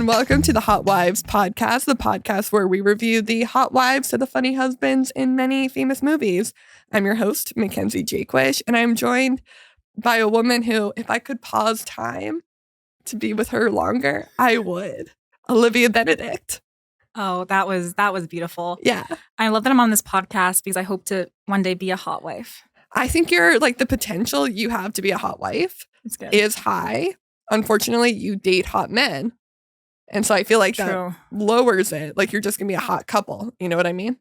and welcome to the Hot Wives podcast, the podcast where we review the hot wives to the funny husbands in many famous movies. I'm your host, Mackenzie Jaquish, and I'm joined by a woman who, if I could pause time to be with her longer, I would. Olivia Benedict. Oh, that was beautiful. Yeah. I love that I'm on this podcast because I hope to one day be a hot wife. I think you're like the potential you have to be a hot wife is high. Unfortunately, you date hot men. And so I feel like that lowers it. Like you're just going to be a hot couple. You know what I mean?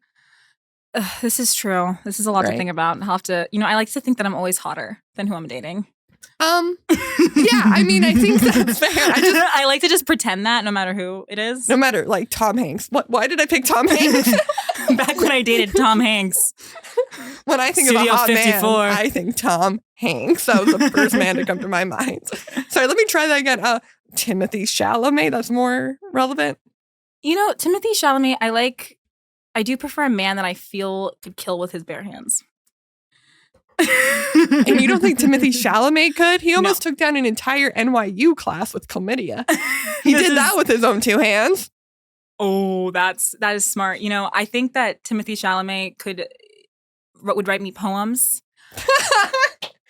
This is true. This is a lot to think about. I'll have to, I like to think that I'm always hotter than who I'm dating. Yeah, I mean, I think that's fair. I like to just pretend that no matter who it is. No matter, like Tom Hanks. Why did I pick Tom Hanks? Back when I dated Tom Hanks. When I think Studio of a hot 54. man, I think Tom Hanks. That was the first man to come to my mind. Sorry, let me try that again. Timothy Chalamet, that's more relevant. Timothy Chalamet, I do prefer a man that I feel could kill with his bare hands. And you don't think Timothy Chalamet could? He almost took down an entire NYU class with chlamydia. He did that with his own two hands. Oh, that is smart. I think that Timothy Chalamet would write me poems.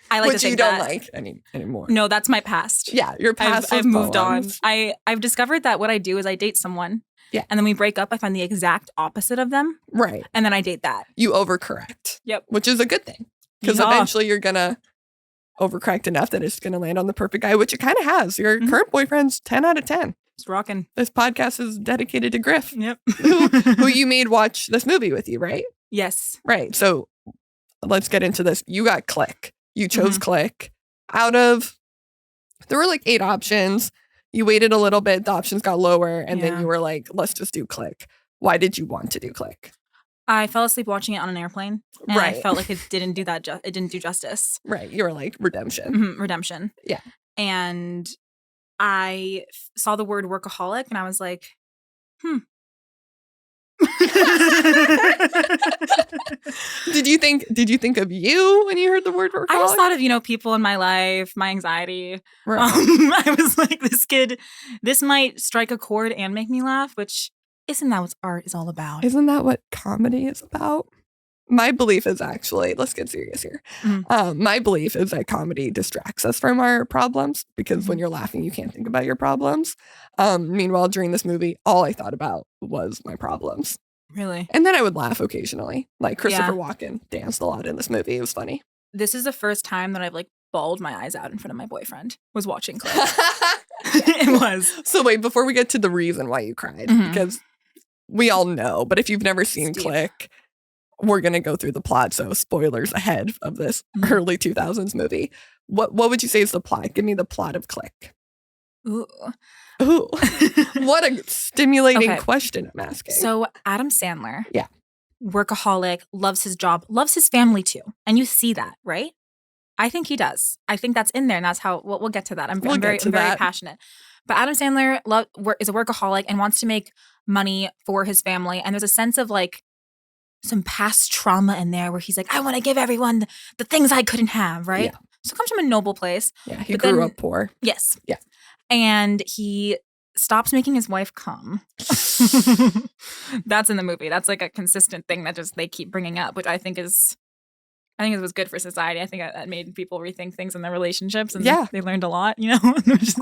I like Which to think you don't that. like anymore. No, that's my past. Yeah, your past. I've moved poems. on. I've discovered that what I do is I date someone. Yeah. And then we break up. I find the exact opposite of them. Right. And then I date that. You overcorrect. Yep. Which is a good thing. Because eventually you're going to overcorrect enough that it's going to land on the perfect guy, which it kind of has. Your current boyfriend's 10 out of 10. It's rocking. This podcast is dedicated to Griff. Yep. who you made watch this movie with you, right? Yes. Right. So let's get into this. You got Click. You chose Click. There were like 8 options. You waited a little bit. The options got lower. And then you were like, let's just do Click. Why did you want to do Click? I fell asleep watching it on an airplane. And Right. I felt like it didn't do that. It didn't do justice. Right. You were like, redemption. Mm-hmm. Redemption. Yeah. And I saw the word workaholic and I was like, Did you think of you when you heard the word workaholic? I just thought of, people in my life, my anxiety. Right. I was like, this might strike a chord and make me laugh, which isn't that what art is all about? Isn't that what comedy is about? My belief is actually, let's get serious here. My belief is that comedy distracts us from our problems because when you're laughing, you can't think about your problems. Meanwhile, during this movie, all I thought about was my problems. Really? And then I would laugh occasionally. Like Christopher Walken danced a lot in this movie. It was funny. This is the first time that I've bawled my eyes out in front of my boyfriend was watching Click. It It was. So wait, before we get to the reason why you cried, because we all know, but if you've never seen Click, we're going to go through the plot. So spoilers ahead of this early 2000s movie. What would you say is the plot? Give me the plot of Click. Ooh. What a stimulating question I'm asking. So Adam Sandler. Yeah. Workaholic, loves his job, loves his family too. And you see that, right? I think he does. I think that's in there. And that's how we'll get to that. I'm very passionate. But Adam Sandler is a workaholic and wants to make money for his family. And there's a sense of some past trauma in there where he's like, I want to give everyone the things I couldn't have, right? Yeah. So it comes from a noble place. Yeah, he grew up poor. Yes. Yeah. And he stops making his wife come. That's in the movie. That's a consistent thing that they keep bringing up, which I think it was good for society. I think that made people rethink things in their relationships, and they learned a lot,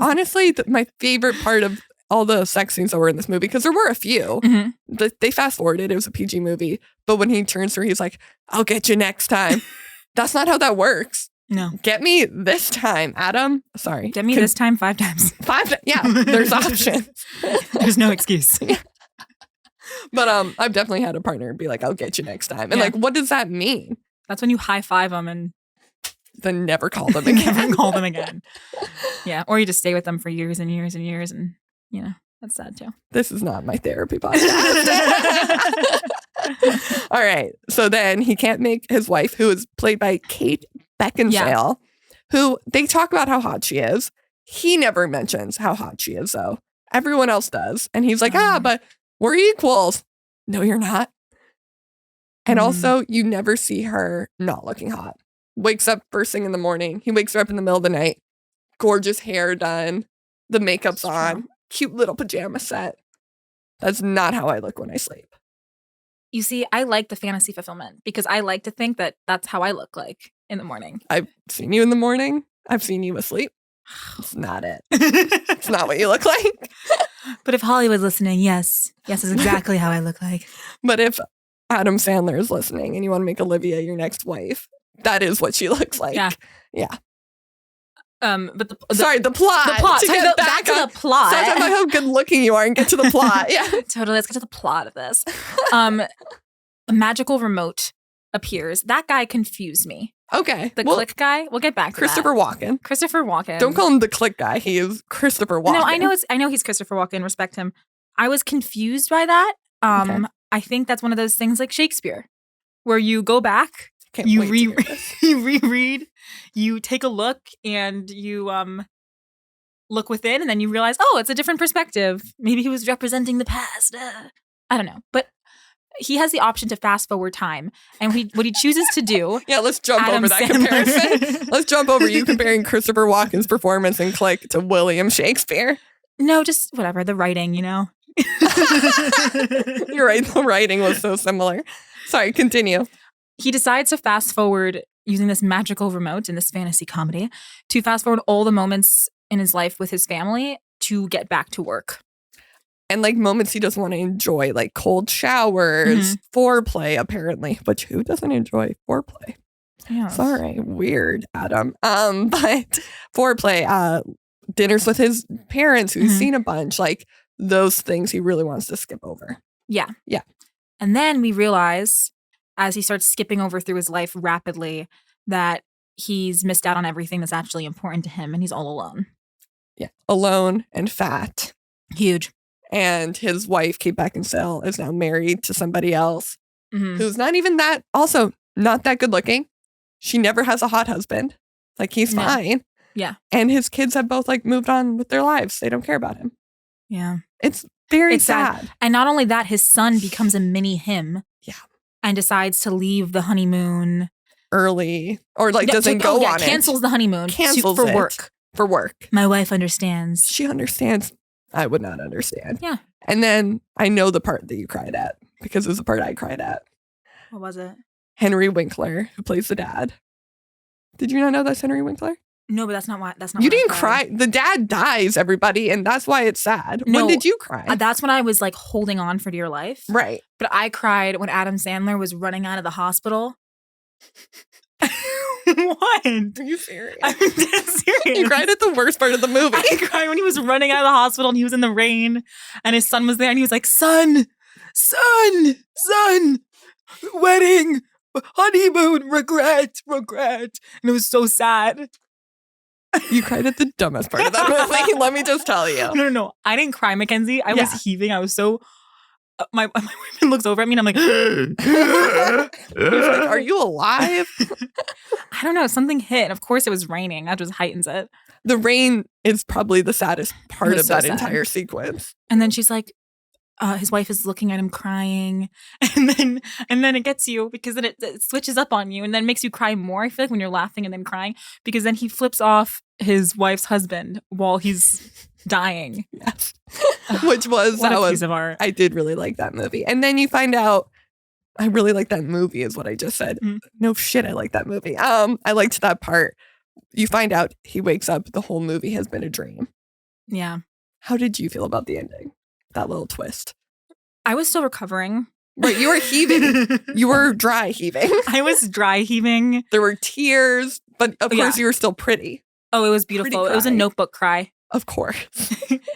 Honestly, my favorite part of all the sex scenes that were in this movie, because there were a few, they fast forwarded. It was a PG movie. But when he turns to her, he's like, I'll get you next time. That's not how that works. No. Get me this time, Adam. Sorry. Get me this time 5 times. 5 times? Yeah, there's options. There's no excuse. Yeah. But I've definitely had a partner be like, I'll get you next time. And what does that mean? That's when you high five them and then never call them again. Never call them again. Yeah. Or you just stay with them for years and years and years. And, that's sad too. This is not my therapy podcast. All right. So then he can't make his wife, who is played by Kate Beckinsale, who they talk about how hot she is. He never mentions how hot she is, though. Everyone else does. And he's like, but we're equals. No, you're not. And also, you never see her not looking hot. Wakes up first thing in the morning. He wakes her up in the middle of the night. Gorgeous hair done. The makeup's on. cute little pajama set. That's not how I look when I sleep. You see, I like the fantasy fulfillment because I like to think that that's how I look like in the morning. I've seen you in the morning. I've seen you asleep. It's not it. It's not what you look like. But if Hollywood's listening, yes, is exactly how I look like. But if Adam Sandler is listening and you want to make Olivia your next wife, that is what she looks like. Yeah. But the plot. The plot. To get back to the plot. So talk about how good looking you are and get to the plot. Yeah. Totally. Let's get to the plot of this. A magical remote appears. That guy confused me. Okay. The click guy. We'll get back to Christopher Walken. Christopher Walken. Don't call him the click guy. He is Christopher Walken. No, I know he's Christopher Walken. Respect him. I was confused by that. Okay. I think that's one of those things like Shakespeare, where you go back, you reread, you take a look, and you look within, and then you realize, oh, it's a different perspective. Maybe he was representing the past. I don't know, but he has the option to fast forward time, and what he chooses to do. Yeah, let's jump over that comparison. Let's jump over you comparing Christopher Walken's performance in Click to William Shakespeare. No, just whatever, the writing, you know. You're right, the writing was so similar. Sorry, continue. He decides to fast forward using this magical remote in this fantasy comedy to fast forward all the moments in his life with his family to get back to work. And like moments he doesn't want to enjoy, like cold showers, foreplay, apparently. But who doesn't enjoy foreplay? Yeah. Sorry, weird, Adam. But foreplay, dinners with his parents who he's seen a bunch, like those things he really wants to skip over. Yeah. Yeah. And then we realize, as he starts skipping over through his life rapidly, that he's missed out on everything that's actually important to him, and he's all alone. Yeah. Alone and fat. Huge. And his wife, Kate Beckinsale, is now married to somebody else who's not even that, also not that good looking. She never has a hot husband. Like, he's fine. Yeah. And his kids have both, like, moved on with their lives. They don't care about him. Yeah. It's very sad. And not only that, his son becomes a mini him. Yeah. And decides to leave the honeymoon early, or like doesn't go on it. Cancels the honeymoon for work. For work. My wife understands. She understands. I would not understand. Yeah. And then I know the part that you cried at because it was the part I cried at. What was it? Henry Winkler, who plays the dad. Did you not know that's Henry Winkler? No, but that's not why. That's not. You didn't cry. The dad dies, everybody, and that's why it's sad. No, when did you cry? That's when I was like holding on for dear life. Right. But I cried when Adam Sandler was running out of the hospital. What? Are you serious? I'm dead serious. You cried at the worst part of the movie. I cried when he was running out of the hospital and he was in the rain and his son was there and he was like, son, wedding, honeymoon, regret. And it was so sad. You cried at the dumbest part of that movie. Let me just tell you. No. I didn't cry, Mackenzie. I was heaving. I was so... my boyfriend looks over at me and I'm like... He's like, are you alive? I don't know. Something hit. And of course, it was raining. That just heightens it. The rain is probably the saddest part of that entire sequence. And then she's like, his wife is looking at him crying. And then it gets you because then it switches up on you and then makes you cry more. I feel like when you're laughing and then crying because then he flips off his wife's husband while he's dying. Yes. Which was what a piece of art. I did really like that movie. And then you find out I really like that movie is what I just said. No shit, I like that movie. I liked that part. You find out he wakes up, the whole movie has been a dream. Yeah. How did you feel about the ending? That little twist. I was still recovering. Right, you were heaving. You were dry heaving. I was dry heaving. There were tears, but of course you were still pretty. Oh, it was beautiful. It was a notebook cry. Of course.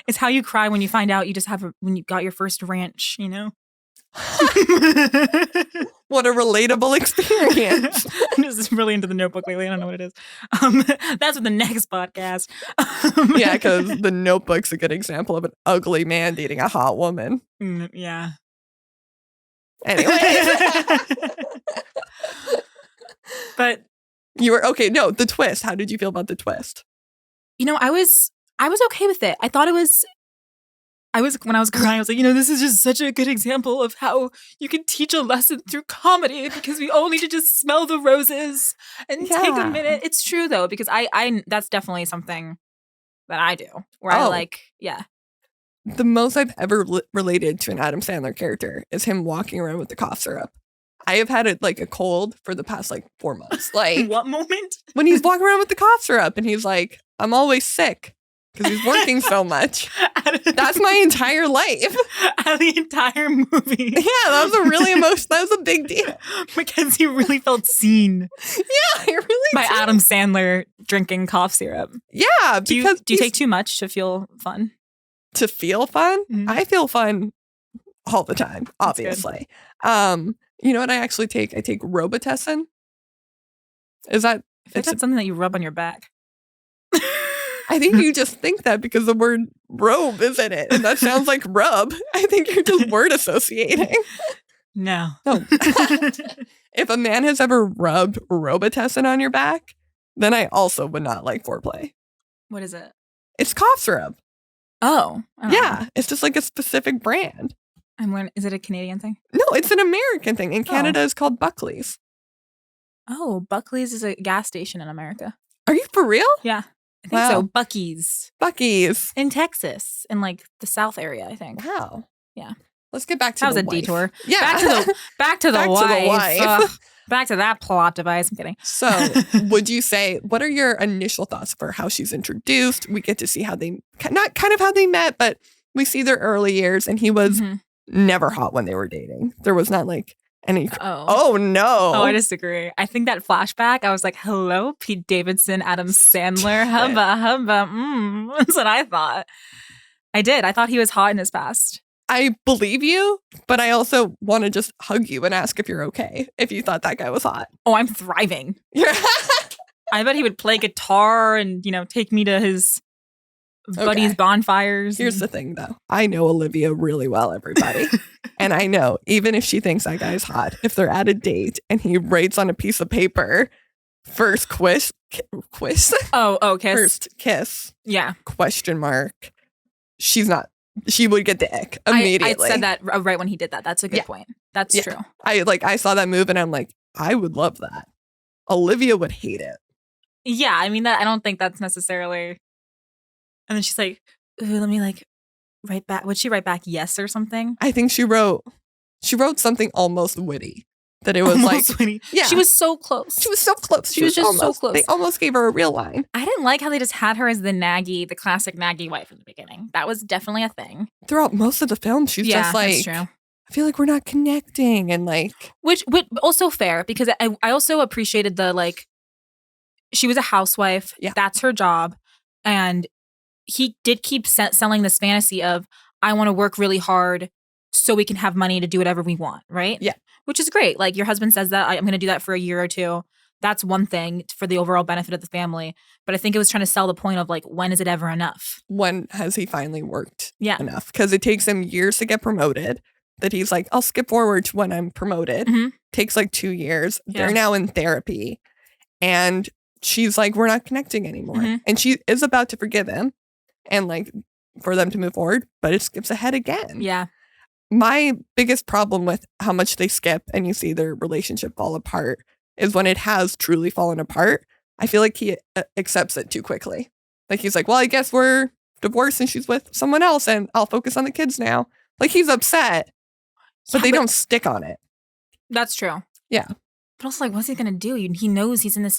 It's how you cry when you find out you just have when you got your first ranch, you know? What a relatable experience. I'm just really into the Notebook lately. I don't know what it is. That's for the next podcast. Yeah, because the Notebook's a good example of an ugly man dating a hot woman. Yeah. Anyway. But you were okay. No, the twist. How did you feel about the twist? You know, I was okay with it. I thought it was. When I was crying, I was like, you know, this is just such a good example of how you can teach a lesson through comedy because we all need to just smell the roses and take a minute. It's true though, because I that's definitely something that I do where I like, yeah. the most I've ever related to an Adam Sandler character is him walking around with the cough syrup. I have had it like a cold for the past like 4 months. Like what moment? When he's walking around with the cough syrup and he's like, I'm always sick because he's working so much. That's my entire life. The entire movie. Yeah, that was a really emotional. That was a big deal. Mackenzie really felt seen. Yeah, it really by did. Adam Sandler drinking cough syrup. Yeah, because do you take too much to feel fun? To feel fun? Mm-hmm. I feel fun all the time, obviously. You know what I actually take? I take Robitussin. Is that? It's something that you rub on your back. I think you just think that because the word robe is in it, and that sounds like rub. I think you're just word associating. No. If a man has ever rubbed Robitussin on your back, then I also would not like foreplay. What is it? It's cough syrup. Oh. Yeah. It's just like a specific brand. I'm learning. Is it a Canadian thing? No, it's an American thing. In Canada, it's called Buckley's. Oh, Buckley's is a gas station in America. Are you for real? Yeah. I think so. Buc-ee's. Buc-ee's. In Texas, in like the South area, I think. Wow. Yeah. Let's get back to that the was a wife. Detour. Yeah. Back to the wife. Ugh, back to that plot device. I'm kidding. So, would you say, what are your initial thoughts for how she's introduced? We get to see how they, not kind of how they met, but we see their early years, and he was never hot when they were dating. There was not like any. Oh no. Oh, I disagree. I think that flashback, I was like, hello, Pete Davidson, Adam Sandler. Hubba. That's what I thought. I did. I thought he was hot in his past. I believe you, but I also want to just hug you and ask if you're okay, if you thought that guy was hot. Oh, I'm thriving. I bet he would play guitar and, take me to his buddies' bonfires. Here's the thing, though. I know Olivia really well, everybody. And I know, even if she thinks that guy's hot, if they're at a date and he writes on a piece of paper, first kiss? Oh, kiss. First kiss. Yeah. Question mark. She would get the ick immediately. I said that right when he did that. That's a good point. That's true. I saw that move and I'm like, I would love that. Olivia would hate it. Yeah, I mean, I don't think that's necessarily. And then she's like, ooh, let me write back. Would she write back yes or something? I think she wrote something almost witty. That it was almost witty. Yeah. She was so close. She was so close. She was just so close. They almost gave her a real line. I didn't like how they just had her as the classic naggy wife in the beginning. That was definitely a thing. Throughout most of the film, she's just like, that's true. I feel like we're not connecting and like. Which also fair because I also appreciated she was a housewife. Yeah. That's her job. And he did keep selling this fantasy of, I want to work really hard so we can have money to do whatever we want, right? Yeah. Which is great. Like your husband says that, I'm going to do that for a year or two. That's one thing for the overall benefit of the family. But I think it was trying to sell the point of when is it ever enough? When has he finally worked enough? Because it takes him years to get promoted. That he's like, I'll skip forward to when I'm promoted. Mm-hmm. Takes 2 years. Yeah. They're now in therapy. And she's like, we're not connecting anymore. Mm-hmm. And she is about to forgive him and for them to move forward. But it skips ahead again. Yeah. My biggest problem with how much they skip and you see their relationship fall apart is when it has truly fallen apart. I feel like he accepts it too quickly. He's like, well, I guess we're divorced and she's with someone else and I'll focus on the kids now. He's upset, but they don't stick on it. That's true. Yeah. But also, what's he going to do? He knows he's in this,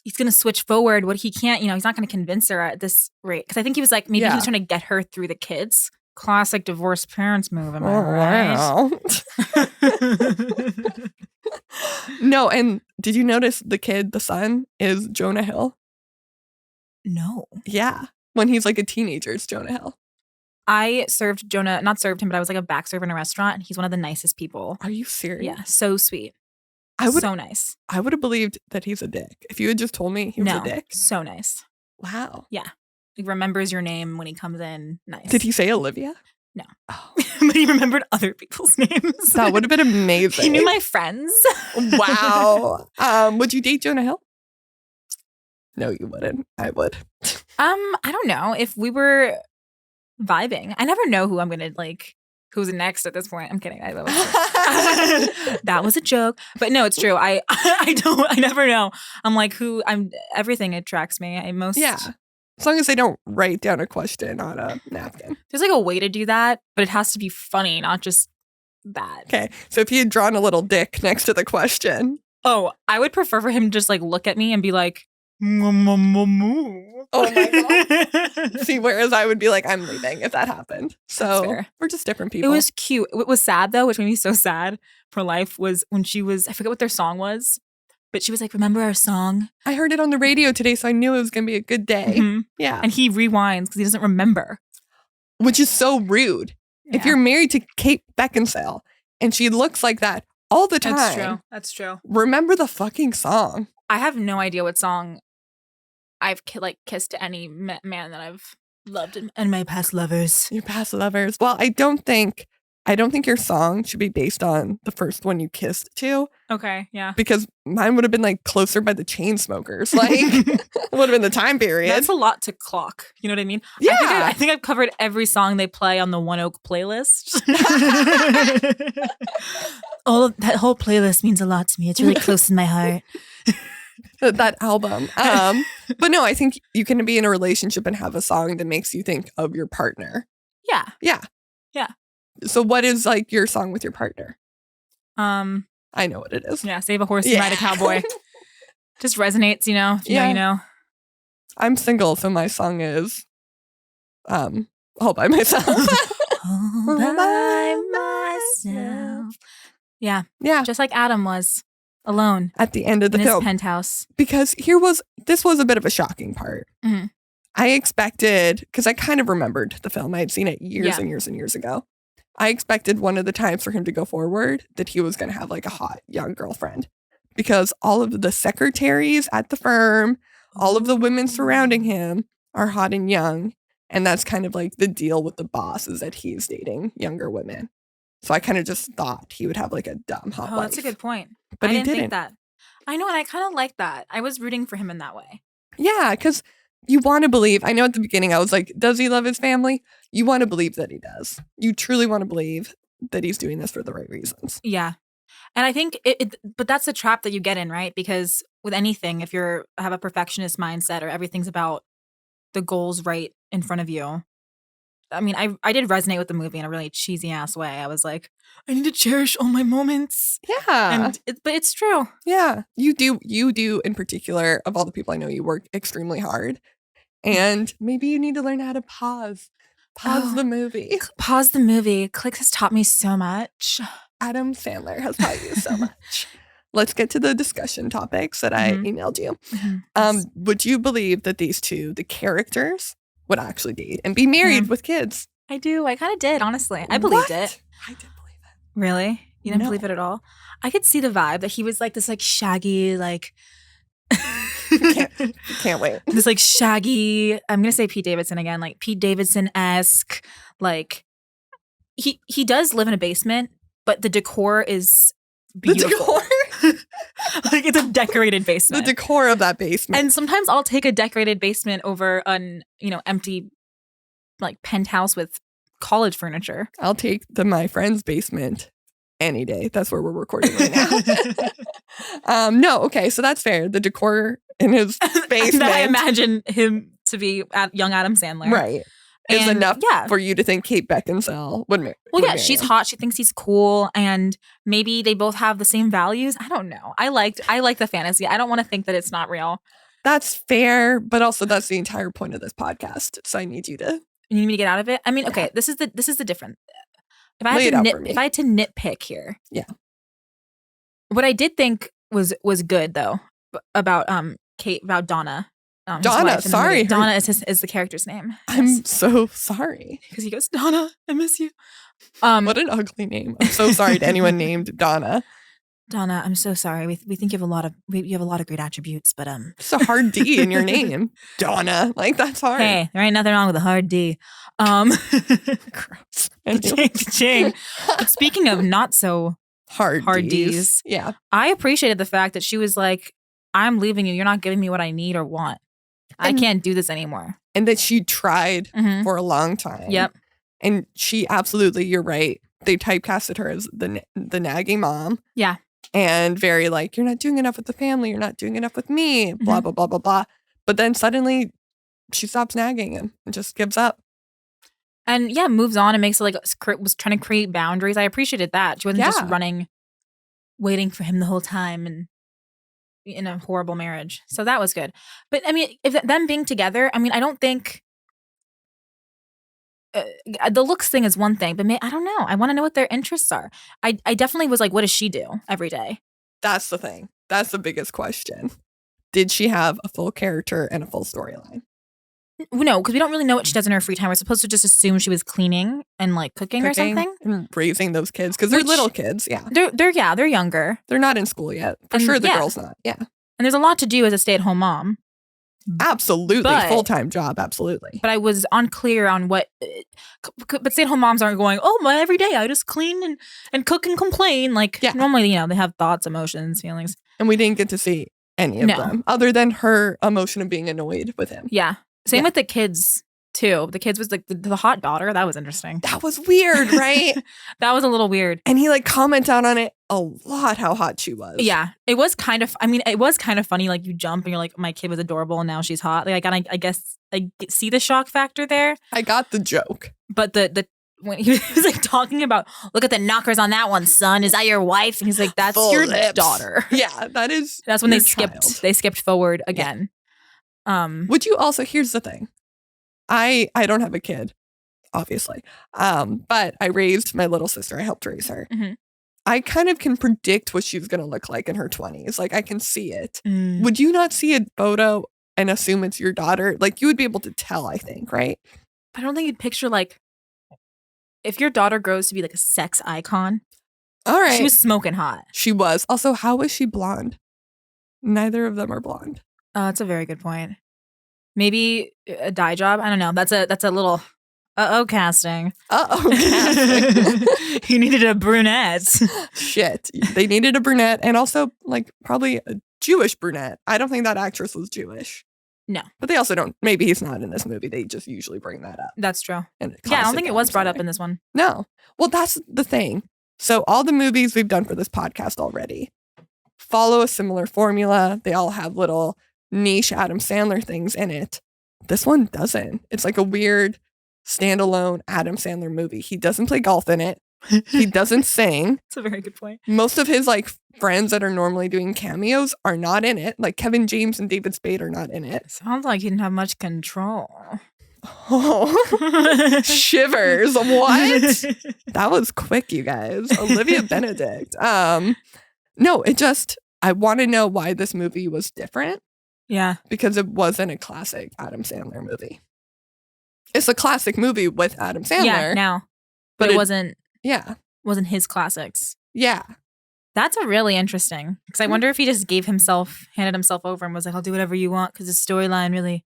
he's going to switch forward. What he can't, he's not going to convince her at this rate. Because I think he was maybe he was trying to get her through the kids. Classic divorced parents move, am I right? Wow. No, and did you notice the son, is Jonah Hill? No. Yeah. When he's a teenager, it's Jonah Hill. I served Jonah, not served him, but I was a back server in a restaurant, and he's one of the nicest people. Are you serious? Yeah, so sweet. So nice. I would have believed that he's a dick. If you had just told me he was a dick. So nice. Wow. Yeah. He remembers your name when he comes in. Nice. Did he say Olivia? No. Oh. But he remembered other people's names. That would have been amazing. He knew my friends. Wow. Would you date Jonah Hill? No, you wouldn't. I would. I don't know. If we were vibing. I never know who I'm going to who's next at this point. I'm kidding. That was a joke. But no, it's true. I never know. I'm everything attracts me. As long as they don't write down a question on a napkin. There's like a way to do that, but it has to be funny, not just bad. Okay. So if he had drawn a little dick next to the question. Oh, I would prefer for him to just like look at me and be like, oh my God. See, whereas I would be like, I'm leaving if that happened. So we're just different people. It was cute. What was sad though, which made me so sad for life, was when she was, I forget what their song was, but she was like, remember our song? I heard it on the radio today, so I knew it was going to be a good day. Mm-hmm. Yeah. And he rewinds because he doesn't remember. Which is so rude. Yeah. If you're married to Kate Beckinsale and she looks like that all the time. That's true. Remember the fucking song. I have no idea what song I've kissed any man that I've loved and my past lovers. Your past lovers. Well, I don't think your song should be based on the first one you kissed to. Okay, yeah. Because mine would have been like Closer by the Chainsmokers. Like, it would have been the time period. That's a lot to clock. You know what I mean? Yeah. I think I've covered every song they play on the One Oak playlist. That whole playlist means a lot to me. It's really close in my heart. That album. But no, I think you can be in a relationship and have a song that makes you think of your partner. Yeah. Yeah. Yeah. So what is like your song with your partner? I know what it is. Yeah, Save a Horse and Ride a Cowboy. Just resonates, you know? If you know, you know. I'm single, so my song is All by Myself. All by myself. Yeah. Yeah. Just like Adam was alone at the end of the in film. His penthouse. Because this was a bit of a shocking part. Mm-hmm. I expected, because I kind of remembered the film. I had seen it years and years and years ago. I expected one of the times for him to go forward that he was going to have like a hot young girlfriend. Because all of the secretaries at the firm, all of the women surrounding him are hot and young. And that's kind of like the deal with the boss, is that he's dating younger women. So I kind of just thought he would have like a dumb hot wife. That's a good point. But I he didn't didn't think that. I know, and I kind of like that. I was rooting for him in that way. Yeah, because you want to believe. I know at the beginning I was like, does he love his family? You want to believe that he does. You truly want to believe that he's doing this for the right reasons. Yeah. And I think but that's the trap that you get in, right? Because with anything, if have a perfectionist mindset or everything's about the goals right in front of you. I mean, I did resonate with the movie in a really cheesy ass way. I was like, I need to cherish all my moments. Yeah. But it's true. Yeah. You do in particular, of all the people I know, you work extremely hard. And maybe you need to learn how to pause the movie. Pause the movie. Clicks has taught me so much. Adam Sandler has taught you so much. Let's get to the discussion topics that I emailed you. Mm-hmm. Would you believe that these two, the characters, would actually date and be married with kids? I do. I kind of did, honestly. I believed it. I didn't believe it. Really? You didn't believe it at all? I could see the vibe that he was like this like shaggy, like... Can't wait. This like shaggy, I'm going to say Pete Davidson again, like Pete Davidson-esque, like he does live in a basement, but the decor is beautiful. The decor? Like it's a decorated basement. The decor of that basement. And sometimes I'll take a decorated basement over an, empty like penthouse with college furniture. I'll take my friend's basement any day. That's where we're recording right now. No, okay, so that's fair. The decor in his basement. I imagine him to be young Adam Sandler. Right. Is enough for you to think Kate Beckinsale would marry. Well, yeah, she's hot. She thinks he's cool, and maybe they both have the same values. I don't know. I like the fantasy. I don't want to think that it's not real. That's fair, but also that's the entire point of this podcast. So I need you to. You need me to get out of it. I mean, okay, this is the difference. If I had to nitpick here, what I did think was good though about Kate, about Donna. Donna, sorry. Donna is the character's name. I'm so sorry. Because he goes, Donna, I miss you. What an ugly name. I'm so sorry to anyone named Donna. Donna, I'm so sorry. We think you have a lot of great attributes, but it's a hard D in your name. Donna. Like that's hard. Hey, there ain't nothing wrong with a hard D. Gross. Ching. But speaking of not so hard Ds. Yeah. I appreciated the fact that she was like, I'm leaving you. You're not giving me what I need or want. I can't do this anymore. And that she tried for a long time. Yep. And she absolutely, you're right. They typecasted her as the nagging mom. Yeah. And very like, you're not doing enough with the family. You're not doing enough with me. Blah, blah, blah, blah, blah. But then suddenly she stops nagging him and just gives up. And yeah, moves on and makes it like was trying to create boundaries. I appreciated that. She wasn't just running, waiting for him the whole time and in a horrible marriage. So that was good. But I mean, if them being together, I mean, I don't think the looks thing is one thing, but I don't know. I want to know what their interests are. I definitely was like, what does she do every day? That's the thing. That's the biggest question. Did she have a full character and a full storyline? No, because we don't really know what she does in her free time. We're supposed to just assume she was cleaning and like cooking or something. And raising those kids because they're little kids. Yeah. They're younger. They're not in school yet. For sure the girl's not. Yeah. And there's a lot to do as a stay-at-home mom. Absolutely. Full-time job. Absolutely. But I was unclear on what, but stay-at-home moms aren't going, oh, my every day I just clean and cook and complain. Like normally, they have thoughts, emotions, feelings. And we didn't get to see any of them other than her emotion of being annoyed with him. Yeah. Same with the kids, too. The kids was like the hot daughter. That was interesting. That was weird, right? That was a little weird. And he like commented on it a lot how hot she was. Yeah. It was kind of funny. Like you jump and you're like, my kid was adorable and now she's hot. Like I guess I see the shock factor there. I got the joke. But the when he was like talking about, look at the knockers on that one, son. Is that your wife? And he's like, that's Full your lips. Daughter. Yeah, that is. That's when they skipped forward again. Yeah. Would you also, here's the thing. I don't have a kid, obviously. But I raised my little sister. I helped raise her. Mm-hmm. I kind of can predict what she's going to look like in her 20s. Like I can see it. Mm. Would you not see a photo and assume it's your daughter? Like you would be able to tell, I think, right? I don't think you'd picture like, if your daughter grows to be like a sex icon. All right. She was smoking hot. She was. Also, how was she blonde? Neither of them are blonde. Oh, that's a very good point. Maybe a dye job. I don't know. That's a little casting. Casting. You needed a brunette. Shit. They needed a brunette and also like probably a Jewish brunette. I don't think that actress was Jewish. No. But they also don't. Maybe he's not in this movie. They just usually bring that up. That's true. Yeah, I don't think it was brought up in this one. No. Well, that's the thing. So all the movies we've done for this podcast already follow a similar formula. They all have little niche Adam Sandler things in it. This one doesn't. It's like a weird standalone Adam Sandler movie. He doesn't play golf in it. He doesn't sing. That's a very good point. Most of his like friends that are normally doing cameos are not in it. Like Kevin James and David Spade are not in it. Sounds like he didn't have much control. Oh, shivers. What? That was quick, you guys. Olivia Benedict. No, I want to know why this movie was different. Yeah. Because it wasn't a classic Adam Sandler movie. It's a classic movie with Adam Sandler. Yeah, now. But it wasn't. Yeah. Wasn't his classics. Yeah. That's a really interesting. Because I wonder if he just handed himself over and was like, I'll do whatever you want because the storyline really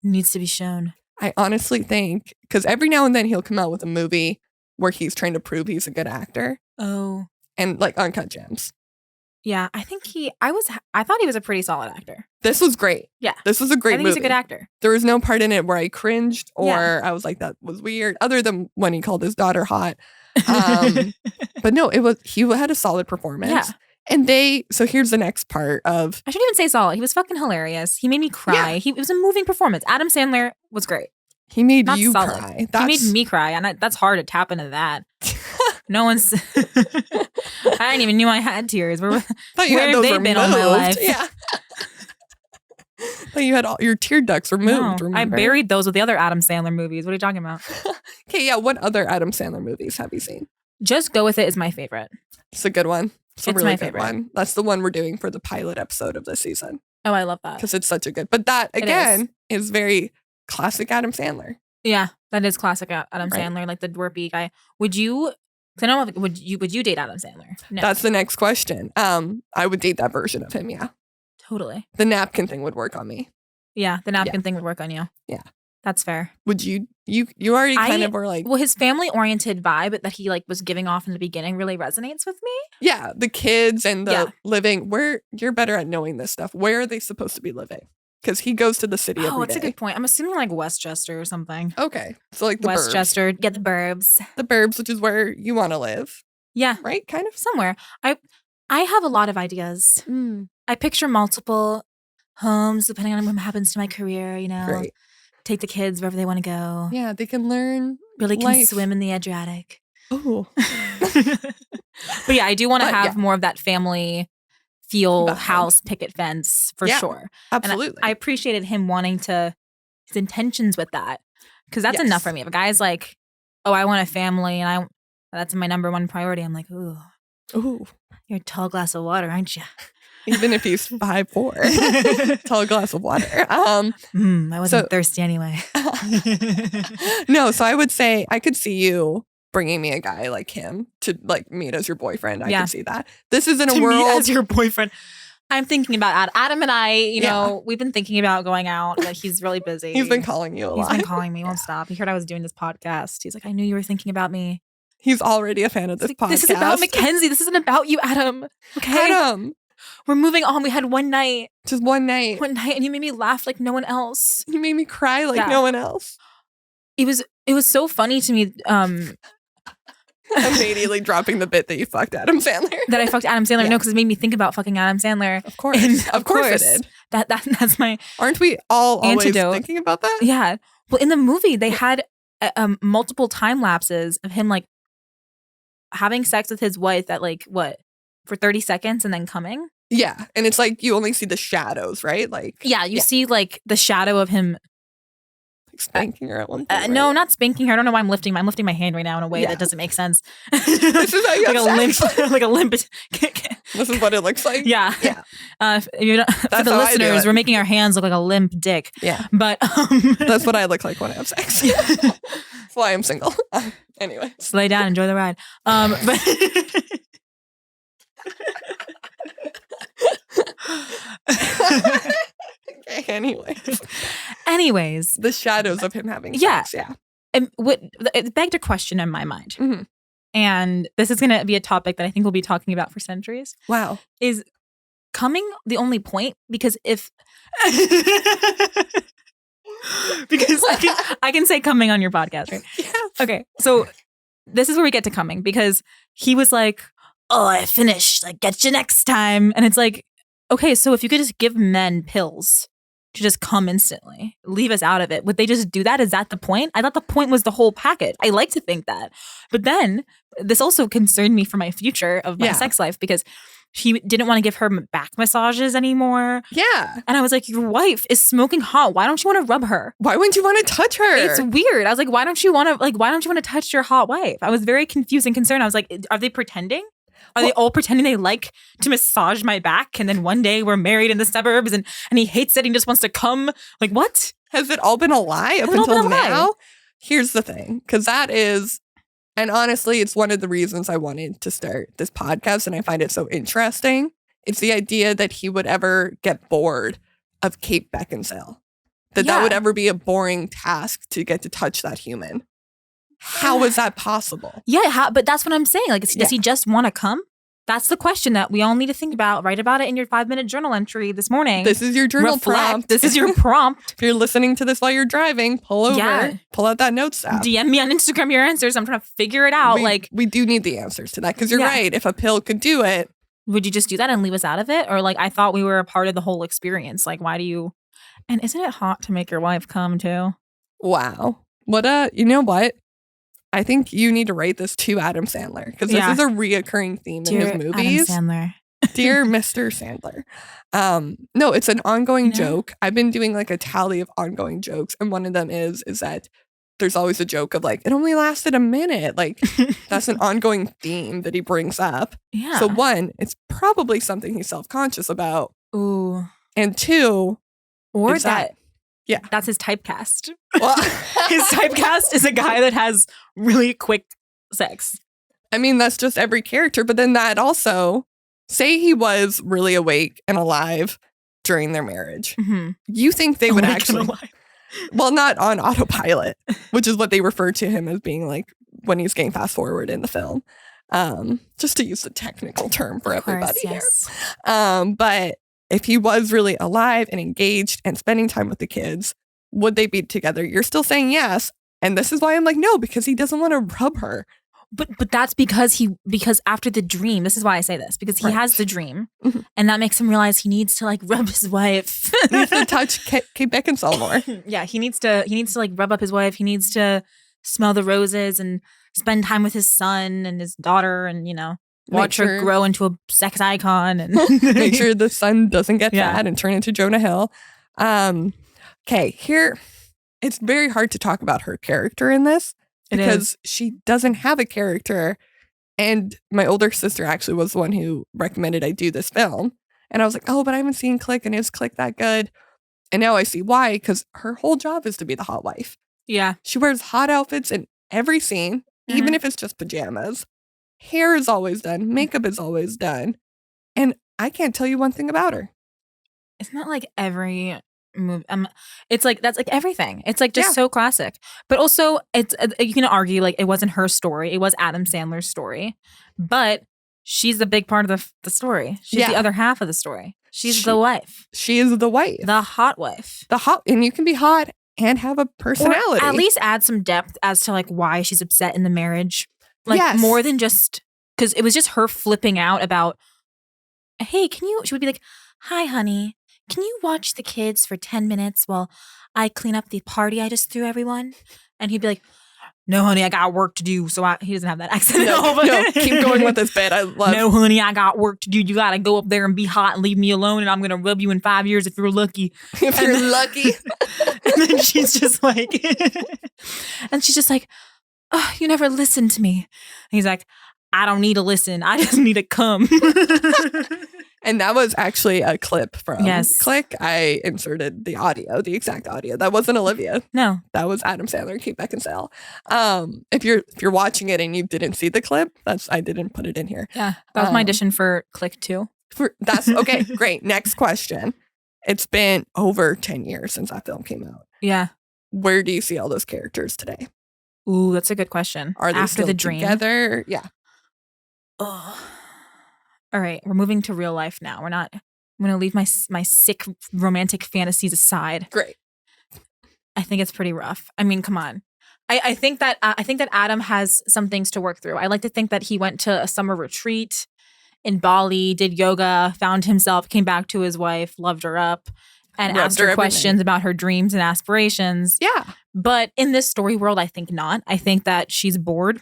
needs to be shown. I honestly think, because every now and then he'll come out with a movie where he's trying to prove he's a good actor. Oh. And like Uncut Gems. Yeah, I think I thought he was a pretty solid actor. This was great. Yeah. This was a great movie. He's a good actor. There was no part in it where I cringed or I was like, that was weird, other than when he called his daughter hot. But no, he had a solid performance. Yeah. And so here's the next part of. I shouldn't even say solid. He was fucking hilarious. He made me cry. Yeah. It was a moving performance. Adam Sandler was great. He made you cry. He made me cry. And that's hard to tap into that. No one's. I didn't even knew I had tears. Where have they been all my life? Yeah. But you had all your tear ducts removed. No, I buried those with the other Adam Sandler movies. What are you talking about? Okay, yeah. What other Adam Sandler movies have you seen? Just Go With It is my favorite. It's a good one. It's a really good one. That's the one we're doing for the pilot episode of this season. Oh, I love that. Because it's such a good. But that, again, is very classic Adam Sandler. Yeah, that is classic Adam Sandler, like the dwarfy guy. Would you date Adam Sandler? No. That's the next question. I would date that version of him, yeah. Totally. The napkin thing would work on me. Yeah, the napkin thing would work on you. Yeah. That's fair. Would you already kind of were like... Well, his family-oriented vibe that he like was giving off in the beginning really resonates with me. Yeah, the kids and the living. You're better at knowing this stuff. Where are they supposed to be living? Because he goes to the city every day. Oh, that's a good point. I'm assuming like Westchester or something. Okay. So like the Westchester, burbs. Get the burbs. The burbs, which is where you want to live. Yeah. Right? Kind of? Somewhere. I have a lot of ideas. I picture multiple homes depending on what happens to my career, you know. Great. take the kids wherever they want to go. Yeah, they can learn. Billy can life. swim in the Adriatic. Oh. But yeah, I do want to have more of that family feel, house, picket fence for sure. Absolutely. And I appreciated him wanting his intentions with that. Because that's enough for me. If a guy's like, oh, I want a family and that's my number one priority, I'm like, ooh. You're a tall glass of water, aren't you? Even if he's 5'4", tall glass of water. I wasn't thirsty anyway. No, so I would say I could see you bringing me a guy like him to like meet as your boyfriend. I could see that. This is in a world meet as your boyfriend. I'm thinking about Adam and I, you know, we've been thinking about going out. Like he's really busy. He's been calling you a lot. He's been calling me, won't stop. He heard I was doing this podcast. He's like, I knew you were thinking about me. He's already a fan of this podcast. This is about Mackenzie. This isn't about you, Adam. Okay? Adam. We're moving on. We had one night. Just one night. One night, and you made me laugh like no one else. You made me cry like no one else. It was so funny to me. Immediately dropping the bit that you fucked Adam Sandler. That I fucked Adam Sandler. Yeah. No, because it made me think about fucking Adam Sandler. Of course. And of course it did. That's my Aren't we all antidote. Always thinking about that? Yeah. Well, in the movie, they had multiple time lapses of him like having sex with his wife at like what? For 30 seconds and then coming? Yeah. And it's like you only see the shadows, right? Like you see like the shadow of him like spanking her at one point. No, not spanking her. I don't know why I'm lifting my hand right now in a way that doesn't make sense. This is how you like a limp. This is what it looks like. Yeah. For the listeners, we're making our hands look like a limp dick. Yeah. But that's what I look like when I have sex. That's why I'm single. Anyway. Just lay down, enjoy the ride. But Anyways, the shadows of him having sex. Yeah. And it begged a question in my mind. Mm-hmm. And this is going to be a topic that I think we'll be talking about for centuries. Wow. Is coming the only point? Because if because I can say coming on your podcast, right? Yeah. Okay. So this is where we get to coming, because he was like, oh, I finished. Like, get you next time. And it's like, okay, so if you could just give men pills to just come instantly, leave us out of it, would they just do that? Is that the point? I thought the point was the whole package. I like to think that. But then this also concerned me for my future of my sex life, because he didn't want to give her back massages anymore. Yeah. And I was like, your wife is smoking hot. Why don't you want to rub her? Why wouldn't you want to touch her? It's weird. I was like, why don't you want to touch your hot wife? I was very confused and concerned. I was like, are they pretending? Are they all pretending they like to massage my back, and then one day we're married in the suburbs and he hates it and he just wants to come? Like, what? Has it all been a lie up until now? Here's the thing, because that is, and honestly, it's one of the reasons I wanted to start this podcast, and I find it so interesting. It's the idea that he would ever get bored of Kate Beckinsale. That would ever be a boring task to get to touch that human. How is that possible? Yeah, but that's what I'm saying. Like, does he just want to come? That's the question that we all need to think about. Write about it in your 5-minute journal entry this morning. This is your journal prompt. This is your prompt. If you're listening to this while you're driving, pull over, pull out that notes app. DM me on Instagram your answers. I'm trying to figure it out. We do need the answers to that, because you're right. If a pill could do it. Would you just do that and leave us out of it? Or like, I thought we were a part of the whole experience. Like, why do you? And isn't it hot to make your wife come too? Wow. You know what? I think you need to write this to Adam Sandler, because this is a reoccurring theme in his movies. Adam Sandler. Dear Mr. Sandler. No, it's an ongoing joke. I've been doing like a tally of ongoing jokes, and one of them is that there's always a joke of like, it only lasted a minute. Like, that's an ongoing theme that he brings up. Yeah. So one, it's probably something he's self-conscious about. Ooh. And two, or that's his typecast. Well, his typecast is a guy that has really quick sex. I mean, that's just every character. But then that also, say he was really awake and alive during their marriage. Mm-hmm. You think they would actually, well, not on autopilot, which is what they refer to him as being like when he's getting fast forward in the film. Just to use the technical term for everybody here. But if he was really alive and engaged and spending time with the kids, would they be together? You're still saying yes. And this is why I'm like, no, because he doesn't want to rub her. But that's because after the dream, this is why I say this, because he has the dream, and that makes him realize he needs to like rub his wife. He needs to touch Kate Beckinsale more. Yeah, he needs to like rub up his wife. He needs to smell the roses and spend time with his son and his daughter, and watch her grow into a sex icon, and make sure the son doesn't get fat and turn into Jonah Hill. Okay, here it's very hard to talk about her character in this. Because she doesn't have a character. And my older sister actually was the one who recommended I do this film. And I was like, oh, but I haven't seen Click. And is Click that good? And now I see why. Because her whole job is to be the hot wife. Yeah. She wears hot outfits in every scene, even if it's just pajamas. Hair is always done. Makeup is always done. And I can't tell you one thing about her. It's not like every movie. It's like that's like everything. It's like just so classic. But also, it's you can argue like it wasn't her story. It was Adam Sandler's story. But she's the big part of the story. She's the other half of the story. She's the wife. She is the wife. The hot wife. And you can be hot and have a personality. Or at least add some depth as to like why she's upset in the marriage. Like more than just because it was just her flipping out about, hey, she would be like, hi, honey. Can you watch the kids for 10 minutes while I clean up the party I just threw everyone? And he'd be like, no, honey, I got work to do. So he doesn't have that accent. No, keep going with this bit. I love No, honey, I got work to do. You got to go up there and be hot and leave me alone. And I'm going to rub you in 5 years if you're lucky. If you're lucky. And then she's just like, oh, you never listened to me. And he's like, I don't need to listen. I just need to come. And that was actually a clip from Click. I inserted the exact audio. That wasn't Olivia. No. That was Adam Sandler and Kate Beckinsale. If you're watching it and you didn't see the clip, I didn't put it in here. Yeah. That was my audition for Click 2. That's okay. Great. Next question. It's been over 10 years since that film came out. Yeah. Where do you see all those characters today? Ooh, that's a good question. Are they after the dream together? Yeah. Oh. All right, we're moving to real life now. I'm going to leave my sick romantic fantasies aside. Great. I think it's pretty rough. I mean, come on. I think that Adam has some things to work through. I like to think that he went to a summer retreat in Bali, did yoga, found himself, came back to his wife, loved her up, and asked her questions about her dreams and aspirations. Yeah. But in this story world, I think not. I think that she's bored.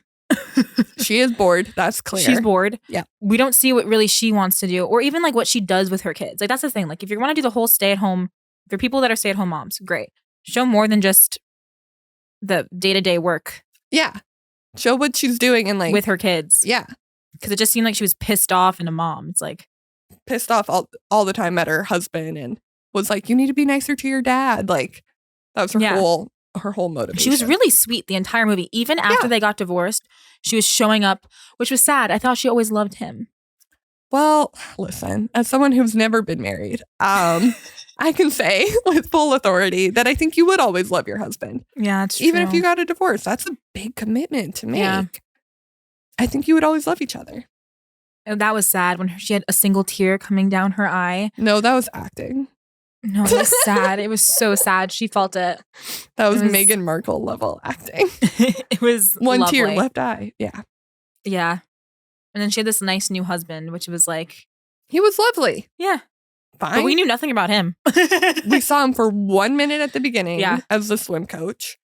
She is bored. That's clear. She's bored. Yeah. We don't see what really she wants to do, or even like what she does with her kids. Like that's the thing. Like if you want to do the whole stay-at-home, for people that are stay-at-home moms, great. Show more than just the day-to-day work. Yeah. Show what she's doing and like with her kids. Yeah. Because it just seemed like she was pissed off and a mom. It's like pissed off all the time at her husband and was like, you need to be nicer to your dad. Like that was her whole motivation. She was really sweet the entire movie. Even after they got divorced, she was showing up, which was sad. I thought she always loved him. Well, listen, as someone who's never been married, I can say with full authority that I think you would always love your husband. Yeah, it's true. Even if you got a divorce, that's a big commitment to make. Yeah. I think you would always love each other. And that was sad when she had a single tear coming down her eye. No, that was acting. No, it was sad. It was so sad. She felt it. That was Meghan Markle level acting. It was one lovely. tear, left eye. Yeah. Yeah. And then she had this nice new husband, which was like... He was lovely. Yeah. Fine. But we knew nothing about him. We saw him for 1 minute at the beginning as the swim coach.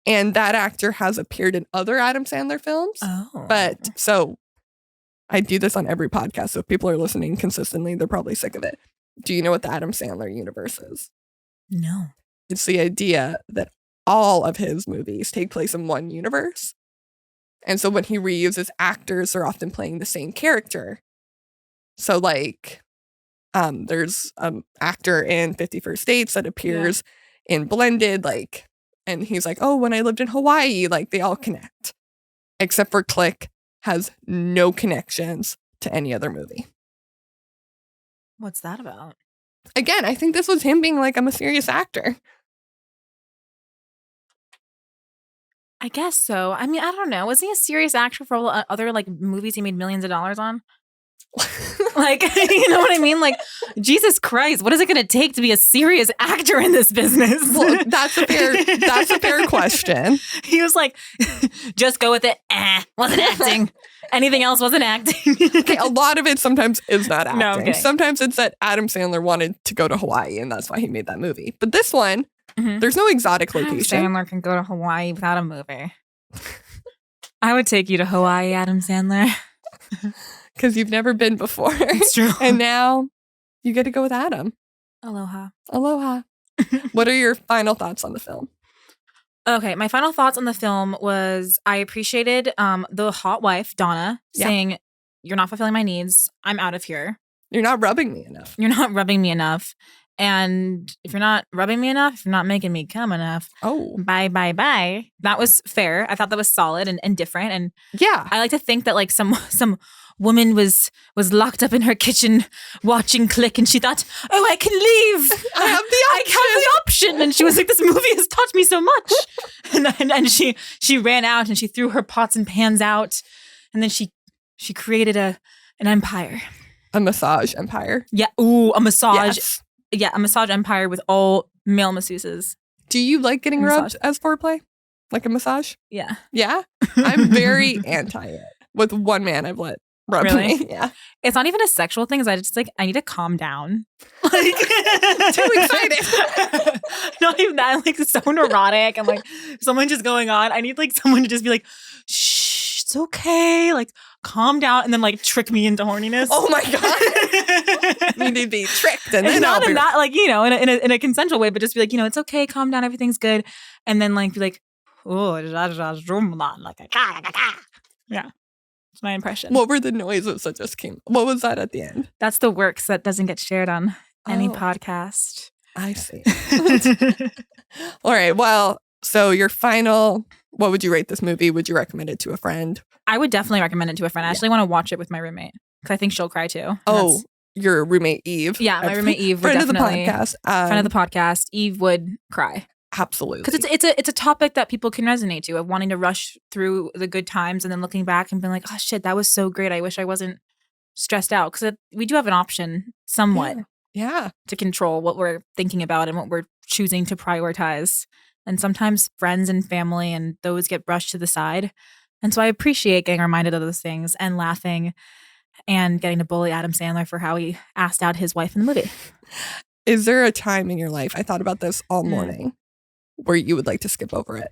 And that actor has appeared in other Adam Sandler films. Oh. But so I do this on every podcast. So if people are listening consistently, they're probably sick of it. Do you know what the Adam Sandler universe is? No. It's the idea that all of his movies take place in one universe. And so when he reuses actors, they're often playing the same character. So like there's an actor in 50 First Dates that appears in Blended, like, and he's like, oh, when I lived in Hawaii, like they all connect. Except for Click has no connections to any other movie. What's that about? Again, I think this was him being like, I'm a serious actor. I guess so. I mean, I don't know. Was he a serious actor for all the other like movies he made millions of dollars on? Like, you know what I mean? Like, Jesus Christ, what is it going to take to be a serious actor in this business? Well, that's a fair question. He was like, just go with it. Wasn't acting. Anything else wasn't acting. Okay, a lot of it sometimes is not acting. No, I'm kidding. Sometimes it's that Adam Sandler wanted to go to Hawaii, and that's why he made that movie. But this one, there's no exotic location. Adam Sandler can go to Hawaii without a movie. I would take you to Hawaii, Adam Sandler. Because you've never been before. It's true. And now you get to go with Adam. Aloha. Aloha. What are your final thoughts on the film? Okay, my final thoughts on the film was I appreciated the hot wife, Donna, saying, you're not fulfilling my needs. I'm out of here. You're not rubbing me enough. You're not rubbing me enough. And if you're not rubbing me enough, if you're not making me come enough, bye. That was fair. I thought that was solid and different. And yeah, I like to think that like some woman was locked up in her kitchen watching Click, and she thought, oh, I can leave. I have the option. And she was like, this movie has taught me so much. And she ran out and she threw her pots and pans out, and then she created an empire. A massage empire. Yeah. Ooh, a massage. Yes. Yeah, a massage empire with all male masseuses. Do you like getting rubbed as foreplay? Like a massage? Yeah. Yeah? I'm very anti it. With one man I've let rub me. Yeah. It's not even a sexual thing. I just like, I need to calm down. Like, too excited. Not even that. I'm like so neurotic. I'm like, someone just going on. I need like someone to just be like, shh, it's okay. Like, calm down, and then like trick me into horniness. Oh my God. You need to be tricked, and then not like, you know, in a consensual way, but just be like, you know, it's okay, calm down, everything's good, and then like be like, oh, like yeah. It's my impression. What were the noises that just came? What was that at the end? That's the works that doesn't get shared on any podcast. I see. All right. Well, so your final, what would you rate this movie? Would you recommend it to a friend? I would definitely recommend it to a friend. I actually want to watch it with my roommate because I think she'll cry too. Oh, your roommate Eve. Yeah, my roommate Eve would friend definitely. Of the podcast. Friend of the podcast. Eve would cry. Absolutely. Because it's a topic that people can resonate to, of wanting to rush through the good times and then looking back and being like, oh shit, that was so great. I wish I wasn't stressed out. Because we do have an option somewhat to control what we're thinking about and what we're choosing to prioritize. And sometimes friends and family and those get brushed to the side. And so I appreciate getting reminded of those things and laughing and getting to bully Adam Sandler for how he asked out his wife in the movie. Is there a time in your life, I thought about this all morning, where you would like to skip over it?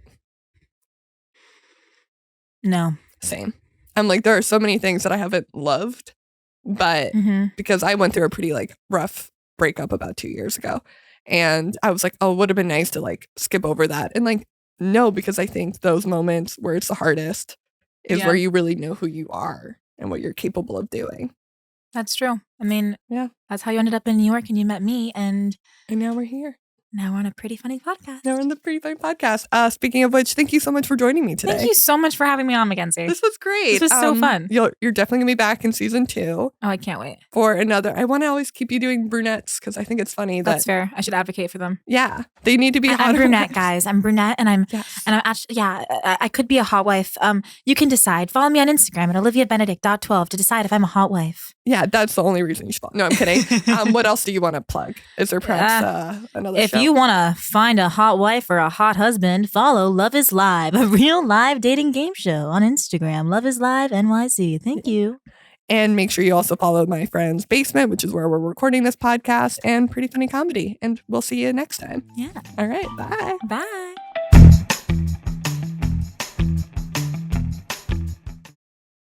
No. Same. I'm like, there are so many things that I haven't loved, but because I went through a pretty like rough breakup about 2 years ago, and I was like, oh, it would have been nice to like skip over that. And like, no, because I think those moments where it's the hardest is where you really know who you are and what you're capable of doing. That's true. I mean, that's how you ended up in New York and you met me, and now we're here. Now we're on a Pretty Funny podcast. Now we're on the Pretty Funny podcast. Speaking of which, thank you so much for joining me today. Thank you so much for having me on, Mackenzie. This was great. This was so fun. You're definitely going to be back in season 2. Oh, I can't wait. For another. I want to always keep you doing brunettes because I think it's funny. That's fair. I should advocate for them. Yeah. They need to be hot. I'm brunette, guys. I'm brunette, and I'm actually, I could be a hot wife. You can decide. Follow me on Instagram at oliviabenedict.12 to decide if I'm a hot wife. Yeah, that's the only reason you should follow. No, I'm kidding. What else do you want to plug? Is there perhaps another show? If you want to find a hot wife or a hot husband, follow Love is Live, a real live dating game show on Instagram. Love is Live NYC. Thank you. And make sure you also follow my friend's Basement, which is where we're recording this podcast, and Pretty Funny Comedy. And we'll see you next time. Yeah. All right. Bye. Bye.